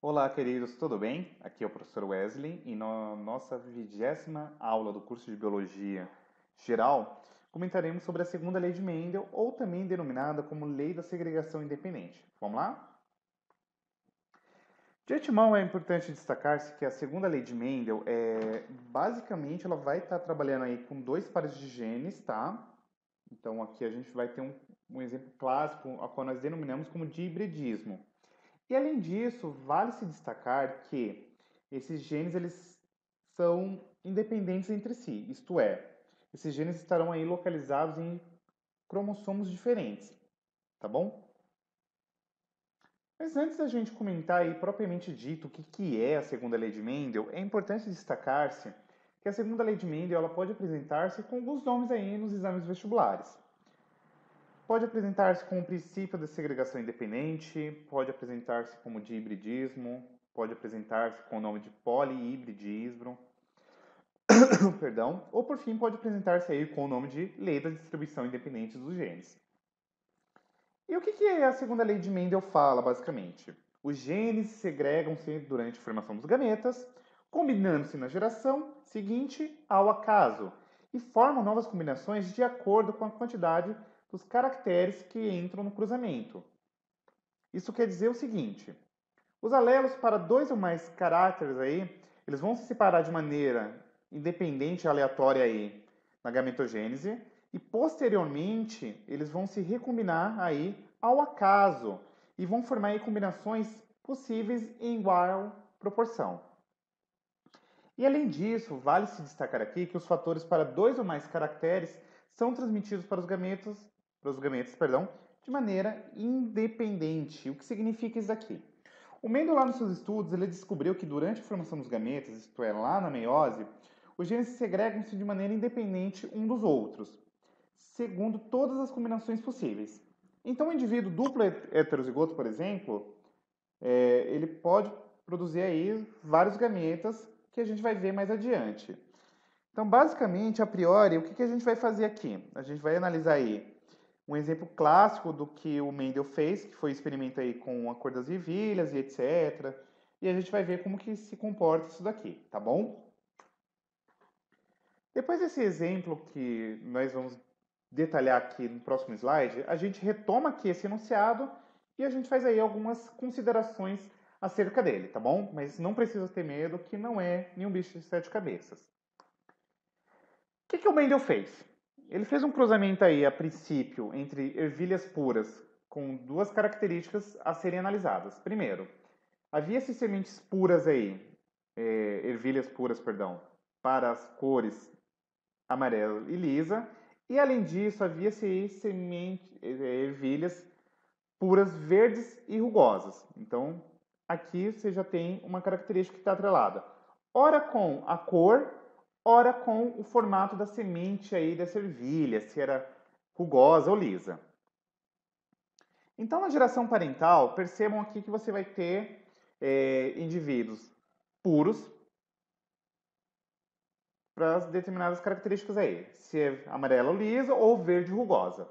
Olá, queridos, tudo bem? Aqui é o professor Wesley e na nossa 20ª aula do curso de Biologia Geral, comentaremos sobre a segunda lei de Mendel, ou também denominada como Lei da Segregação Independente. Vamos lá? De antemão, é importante destacar-se que a segunda lei de Mendel, basicamente, ela vai estar trabalhando aí com dois pares de genes, tá? Então, aqui a gente vai ter um exemplo clássico, a qual nós denominamos como de hibridismo. E além disso, vale se destacar que esses genes eles são independentes entre si, isto é, esses genes estarão aí localizados em cromossomos diferentes, tá bom? Mas antes da gente comentar aí propriamente dito o que é a segunda lei de Mendel, é importante destacar-se que a segunda lei de Mendel ela pode apresentar-se com alguns nomes aí nos exames vestibulares. Pode apresentar-se com o princípio da segregação independente, pode apresentar-se como de hibridismo, pode apresentar-se com o nome de polihibridismo, perdão, ou por fim pode apresentar-se aí com o nome de lei da distribuição independente dos genes. E o que a segunda lei de Mendel fala, basicamente? Os genes segregam-se durante a formação dos gametas, combinando-se na geração seguinte ao acaso, e formam novas combinações de acordo com a quantidade dos caracteres que entram no cruzamento. Isso quer dizer o seguinte: os alelos para dois ou mais caracteres aí, eles vão se separar de maneira independente e aleatória aí na gametogênese e posteriormente eles vão se recombinar aí ao acaso e vão formar aí combinações possíveis em igual proporção. E além disso, vale se destacar aqui que os fatores para dois ou mais caracteres são transmitidos para os gametas, perdão, de maneira independente. O que significa isso aqui? O Mendel, lá nos seus estudos, ele descobriu que durante a formação dos gametas, isto é, lá na meiose, os genes segregam-se de maneira independente um dos outros, segundo todas as combinações possíveis. Então, o indivíduo duplo heterozigoto, por exemplo, ele pode produzir aí vários gametas que a gente vai ver mais adiante. Então, basicamente, a priori, o que a gente vai fazer aqui? A gente vai analisar aí um exemplo clássico do que o Mendel fez, que foi o experimento aí com a cor das ervilhas e etc. E a gente vai ver como que se comporta isso daqui, tá bom? Depois desse exemplo que nós vamos detalhar aqui no próximo slide, a gente retoma aqui esse enunciado e a gente faz aí algumas considerações acerca dele, tá bom? Mas não precisa ter medo que não é nenhum bicho de sete cabeças. O que o Mendel fez? Ele fez um cruzamento aí, a princípio, entre ervilhas puras com duas características a serem analisadas. Primeiro, havia-se sementes puras aí, ervilhas puras, perdão, para as cores amarela e lisa, e além disso, havia-se aí ervilhas puras verdes e rugosas. Então, aqui você já tem uma característica que está atrelada, ora com a cor, ora com o formato da semente aí dessa ervilha, se era rugosa ou lisa. Então, na geração parental, percebam aqui que você vai ter indivíduos puros para determinadas características aí, se é amarela ou lisa ou verde rugosa.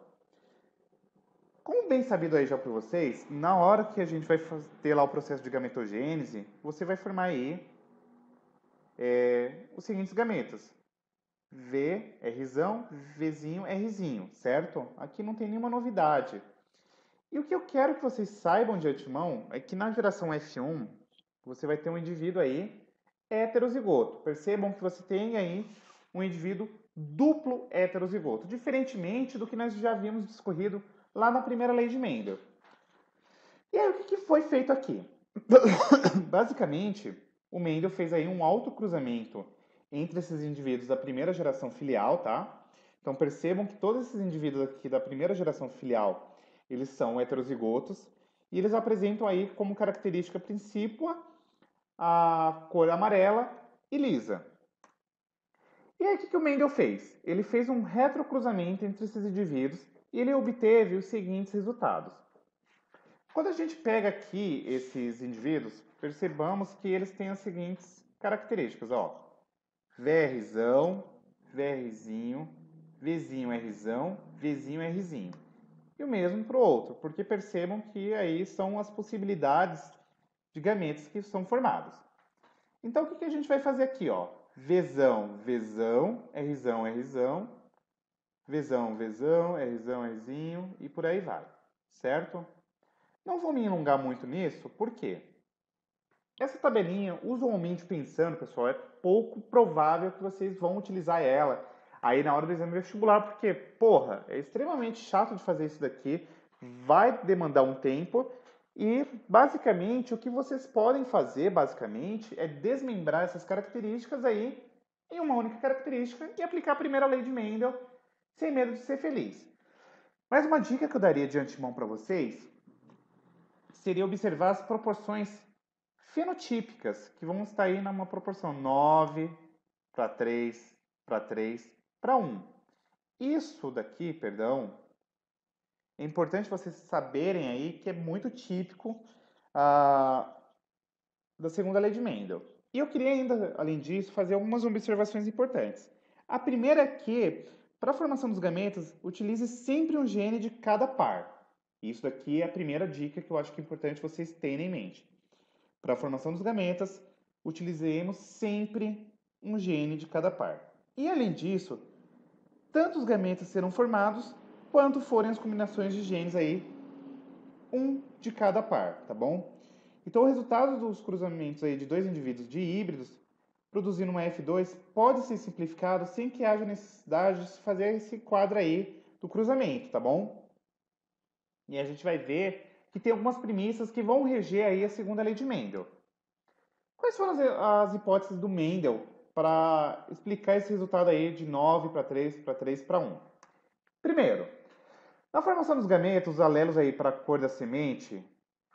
Como bem sabido aí já por vocês, na hora que a gente vai ter lá o processo de gametogênese, você vai formar aí os seguintes gametas. V, Rzão, Vzinho, Rzinho, certo? Aqui não tem nenhuma novidade. E o que eu quero que vocês saibam de antemão é que na geração F1, você vai ter um indivíduo aí heterozigoto. Percebam que você tem aí um indivíduo duplo heterozigoto, diferentemente do que nós já havíamos discorrido lá na primeira lei de Mendel. E aí, o que foi feito aqui? Basicamente, o Mendel fez aí um autocruzamento entre esses indivíduos da primeira geração filial, tá? Então percebam que todos esses indivíduos aqui da primeira geração filial, eles são heterozigotos e eles apresentam aí como característica principal a cor amarela e lisa. E aí o que o Mendel fez? Ele fez um retrocruzamento entre esses indivíduos e ele obteve os seguintes resultados. Quando a gente pega aqui esses indivíduos, percebamos que eles têm as seguintes características, ó. VRzão, VRzinho, Vzinho Rzão, Vzinho Rzinho. E o mesmo para o outro, porque percebam que aí são as possibilidades de gametas que são formados. Então, o que a gente vai fazer aqui? Ó? Vzão, Vzão, Rzão, Rzão, Vzão, Vzão, Rzão, Rzinho e por aí vai, certo? Não vou me alongar muito nisso, por quê? Essa tabelinha, usualmente pensando, pessoal, é pouco provável que vocês vão utilizar ela aí na hora do exame vestibular, porque, porra, é extremamente chato de fazer isso daqui, vai demandar um tempo e, basicamente, o que vocês podem fazer, basicamente, é desmembrar essas características aí em uma única característica e aplicar a primeira lei de Mendel sem medo de ser feliz. Mas uma dica que eu daria de antemão para vocês seria observar as proporções fenotípicas, que vão estar aí numa proporção 9 para 3, para 3, para 1. Isso daqui, perdão, é importante vocês saberem aí que é muito típico da segunda lei de Mendel. E eu queria ainda, além disso, fazer algumas observações importantes. A primeira é que, para a formação dos gametas, utilize sempre um gene de cada par. Isso daqui é a primeira dica que eu acho que é importante vocês terem em mente. Para a formação dos gametas, utilizemos sempre um gene de cada par. E além disso, tanto os gametas serão formados, quanto forem as combinações de genes aí, um de cada par, tá bom? Então o resultado dos cruzamentos aí de dois indivíduos de híbridos, produzindo uma F2, pode ser simplificado sem que haja necessidade de fazer esse quadro aí do cruzamento, tá bom? E a gente vai ver que tem algumas premissas que vão reger aí a segunda lei de Mendel. Quais foram as hipóteses do Mendel para explicar esse resultado aí de 9 para 3 para 3 para 1? Primeiro, na formação dos gametos, os alelos aí para a cor da semente,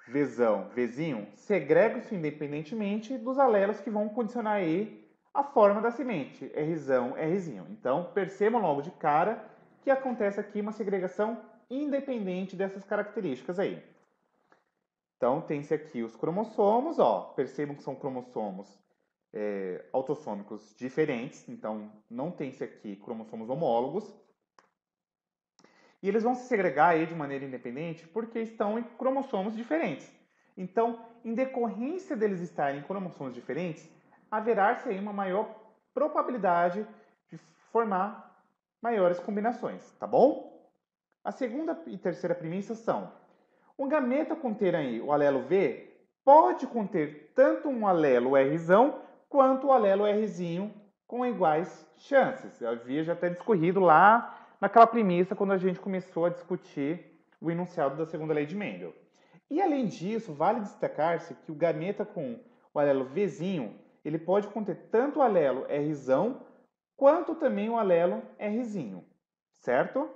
Vzão, Vzinho, segregam-se independentemente dos alelos que vão condicionar aí a forma da semente, Rzão, Rzinho. Então, percebam logo de cara que acontece aqui uma segregação independente dessas características aí. Então, tem-se aqui os cromossomos, ó, percebam que são cromossomos autossômicos diferentes, então não tem-se aqui cromossomos homólogos. E eles vão se segregar aí de maneira independente porque estão em cromossomos diferentes. Então, em decorrência deles estarem em cromossomos diferentes, haverá-se aí uma maior probabilidade de formar maiores combinações, tá bom? A segunda e terceira premissa são: um gameta conter aí o alelo V pode conter tanto um alelo Rzão quanto o alelo Rzinho com iguais chances. Eu havia já até discorrido lá naquela premissa quando a gente começou a discutir o enunciado da segunda lei de Mendel. E além disso, vale destacar-se que o gameta com o alelo Vzinho, ele pode conter tanto o alelo Rzão quanto também o alelo Rzinho, certo?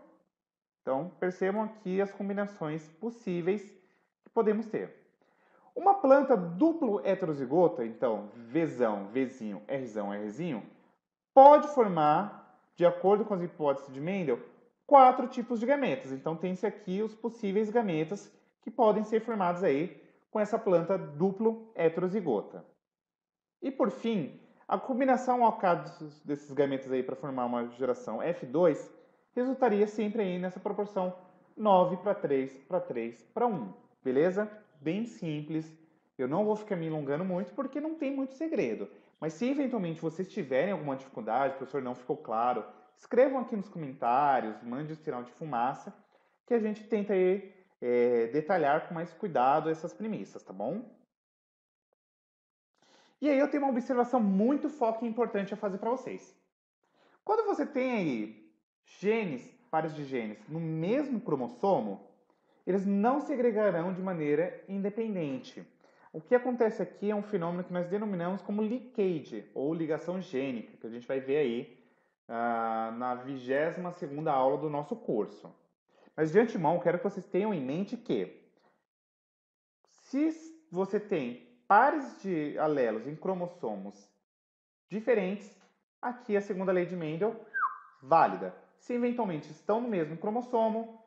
Então, percebam aqui as combinações possíveis que podemos ter. Uma planta duplo heterozigota, então, Vzão, Vzinho, Rzão, Rzinho, pode formar, de acordo com as hipóteses de Mendel, 4 tipos de gametas. Então, tem-se aqui os possíveis gametas que podem ser formados aí com essa planta duplo heterozigota. E, por fim, a combinação ao desses gametas aí para formar uma geração F2 resultaria sempre aí nessa proporção 9 para 3 para 3 para 1. Beleza? Bem simples. Eu não vou ficar me alongando muito porque não tem muito segredo. Mas se eventualmente vocês tiverem alguma dificuldade, o professor não ficou claro, escrevam aqui nos comentários, mande um sinal de fumaça, que a gente tenta aí, detalhar com mais cuidado essas premissas, tá bom? E aí eu tenho uma observação muito foca e importante a fazer para vocês. Quando você tem aí genes, pares de genes, no mesmo cromossomo, eles não segregarão de maneira independente. O que acontece aqui é um fenômeno que nós denominamos como leakage, ou ligação gênica, que a gente vai ver aí na 22ª aula do nosso curso. Mas de antemão, quero que vocês tenham em mente que se você tem pares de alelos em cromossomos diferentes, aqui a segunda lei de Mendel válida. Se eventualmente estão no mesmo cromossomo,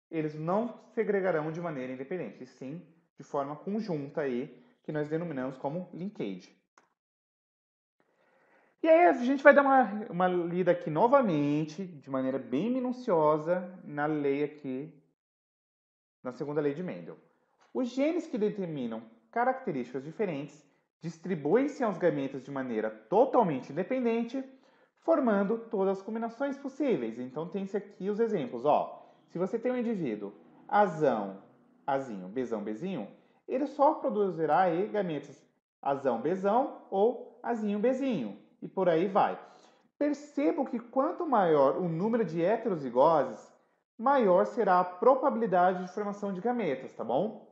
eles não segregarão de maneira independente, e sim de forma conjunta aí, que nós denominamos como linkage. E aí a gente vai dar uma lida aqui novamente, de maneira bem minuciosa, na lei aqui, na segunda lei de Mendel. Os genes que determinam características diferentes, distribuem-se aos gametas de maneira totalmente independente, formando todas as combinações possíveis. Então, tem-se aqui os exemplos. Ó, se você tem um indivíduo azão, azinho, bezão, bezinho, ele só produzirá aí gametas azão, bezão ou azinho, bezinho. E por aí vai. Percebo que quanto maior o número de heterozigoses, maior será a probabilidade de formação de gametas, tá bom?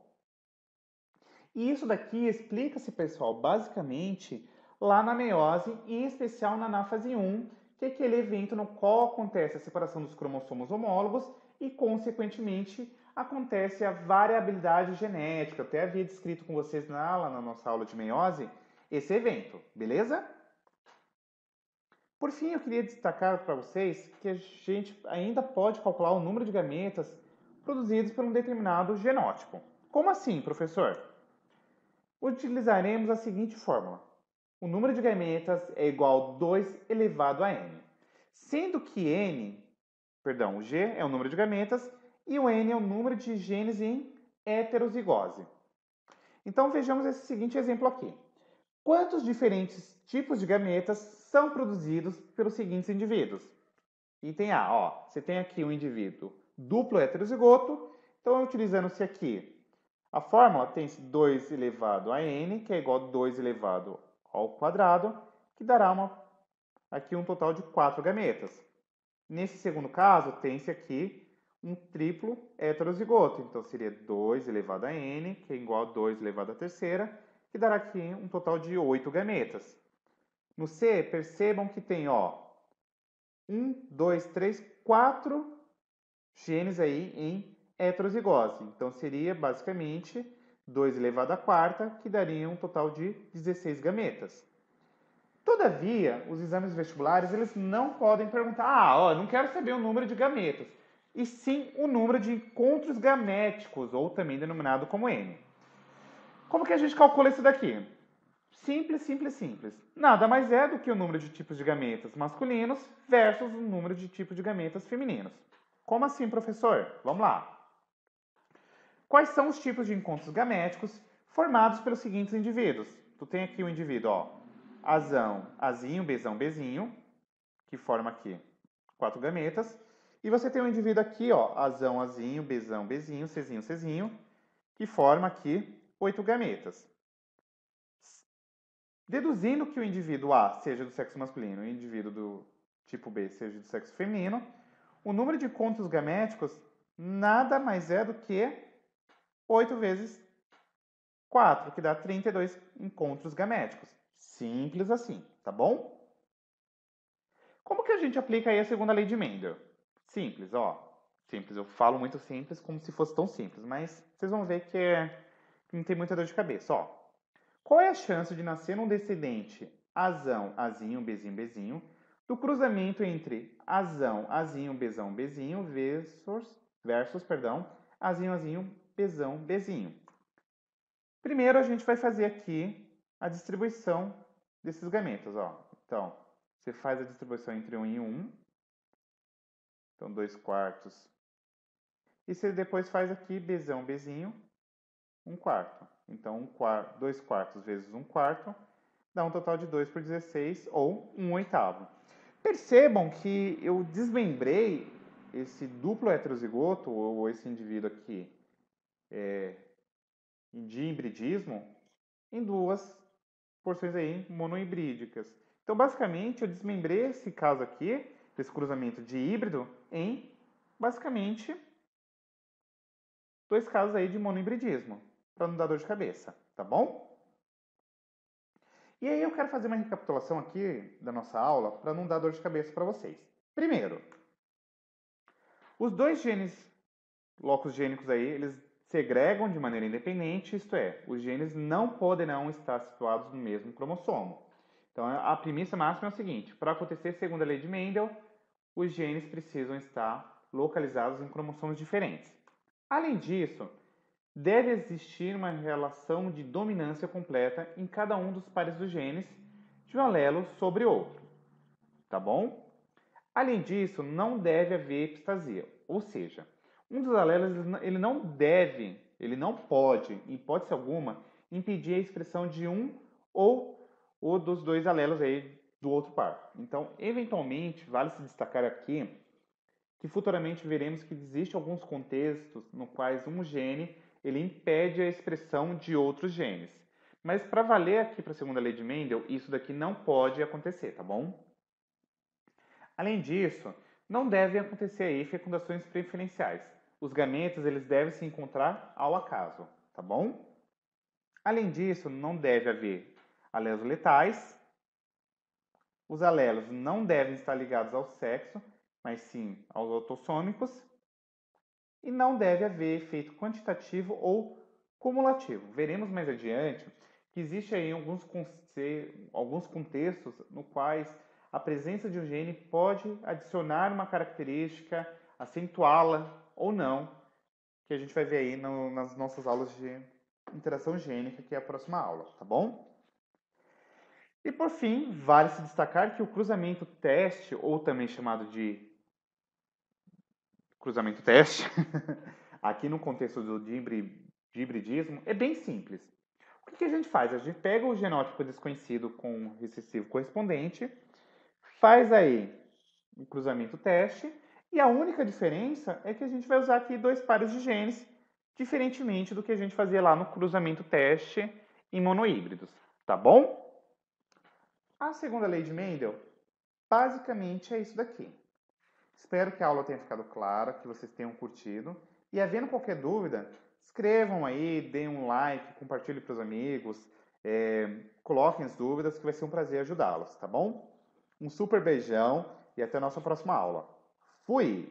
E isso daqui explica-se, pessoal, basicamente lá na meiose, e em especial na anáfase 1, que é aquele evento no qual acontece a separação dos cromossomos homólogos e, consequentemente, acontece a variabilidade genética. Eu até havia descrito com vocês lá na nossa aula de meiose esse evento, beleza? Por fim, eu queria destacar para vocês que a gente ainda pode calcular o número de gametas produzidos por um determinado genótipo. Como assim, professor? Utilizaremos a seguinte fórmula. O número de gametas é igual a 2 elevado a n. Sendo que o G é o número de gametas e o N é o número de genes em heterozigose. Então vejamos esse seguinte exemplo aqui. Quantos diferentes tipos de gametas são produzidos pelos seguintes indivíduos? Item A, ó, você tem aqui um indivíduo duplo heterozigoto, então utilizando-se aqui a fórmula, tem-se 2 elevado a n, que é igual a 2 elevado ao quadrado, que dará aqui um total de 4 gametas. Nesse segundo caso, tem-se aqui um triplo heterozigoto, então seria 2 elevado a n, que é igual a 2 elevado à terceira, que dará aqui um total de 8 gametas. No C, percebam que tem, ó, 1, 2, 3, 4 genes aí em heterozigose. Então, seria basicamente 2 elevado à quarta, que daria um total de 16 gametas. Todavia, os exames vestibulares eles não podem perguntar, não quero saber o número de gametas, e sim o número de encontros gaméticos, ou também denominado como N. Como que a gente calcula isso daqui? Simples, simples, simples. Nada mais é do que o número de tipos de gametas masculinos versus o número de tipos de gametas femininos. Como assim, professor? Vamos lá. Quais são os tipos de encontros gaméticos formados pelos seguintes indivíduos? Tu tem aqui o indivíduo, ó, azão, azinho, bezão, bezinho, que forma aqui 4 gametas. E você tem o indivíduo aqui, ó, azão, azinho, bezão, bezinho, cezinho, cezinho, que forma aqui 8 gametas. Deduzindo que o indivíduo A seja do sexo masculino e o indivíduo do tipo B seja do sexo feminino, o número de encontros gaméticos nada mais é do que 8 vezes 4, que dá 32 encontros gaméticos. Simples assim, tá bom? Como que a gente aplica aí a segunda lei de Mendel? Simples, ó. Simples, eu falo muito simples como se fosse tão simples, mas vocês vão ver que não tem muita dor de cabeça, ó. Qual é a chance de nascer um descendente azão, azinho, bezinho, bezinho, do cruzamento entre azão, azinho, bezão, bezinho versus azinho, azinho, bezão, bezinho? Primeiro a gente vai fazer aqui a distribuição desses gametas, ó. Então, você faz a distribuição entre 1 e 1. Então, 2 quartos. E você depois faz aqui bezão, bezinho, 1 quarto. Então, 2 quartos vezes 1 quarto dá um total de 2 por 16, ou 1 oitavo. Percebam que eu desmembrei esse duplo heterozigoto, ou esse indivíduo aqui, de hibridismo, em duas porções aí monohibrídicas. Então, basicamente, eu desmembrei esse caso aqui, desse cruzamento de híbrido, em, basicamente, 2 casos aí de monohibridismo, para não dar dor de cabeça, tá bom? E aí eu quero fazer uma recapitulação aqui da nossa aula, para não dar dor de cabeça para vocês. Primeiro, os dois locos gênicos aí, eles segregam de maneira independente, isto é, os genes não poderão estar situados no mesmo cromossomo. Então, a premissa máxima é o seguinte: para acontecer segundo a lei de Mendel, os genes precisam estar localizados em cromossomos diferentes. Além disso, deve existir uma relação de dominância completa em cada um dos pares dos genes de um alelo sobre outro, tá bom? Além disso, não deve haver epistasia, ou seja, um dos alelos ele não pode, em hipótese alguma, impedir a expressão de um ou dos dois alelos aí do outro par. Então, eventualmente, vale se destacar aqui que futuramente veremos que existem alguns contextos no quais um gene ele impede a expressão de outros genes. Mas para valer aqui para a segunda lei de Mendel, isso daqui não pode acontecer, tá bom? Além disso, não devem acontecer aí fecundações preferenciais. Os gametas eles devem se encontrar ao acaso, tá bom? Além disso, não deve haver alelos letais. Os alelos não devem estar ligados ao sexo, mas sim aos autossômicos. E não deve haver efeito quantitativo ou cumulativo. Veremos mais adiante que existe aí alguns contextos no quais a presença de um gene pode adicionar uma característica, acentuá-la ou não, que a gente vai ver aí nas nossas aulas de interação gênica, que é a próxima aula, tá bom? E por fim, vale se destacar que o cruzamento teste, ou também chamado de cruzamento teste, aqui no contexto de hibridismo, é bem simples. O que a gente faz? A gente pega o genótipo desconhecido com o recessivo correspondente, faz aí o cruzamento teste, e a única diferença é que a gente vai usar aqui dois pares de genes, diferentemente do que a gente fazia lá no cruzamento teste em monohíbridos, tá bom? A segunda lei de Mendel, basicamente é isso daqui. Espero que a aula tenha ficado clara, que vocês tenham curtido. E havendo qualquer dúvida, escrevam aí, deem um like, compartilhem para os amigos, coloquem as dúvidas, que vai ser um prazer ajudá-los, tá bom? Um super beijão e até a nossa próxima aula. Fui!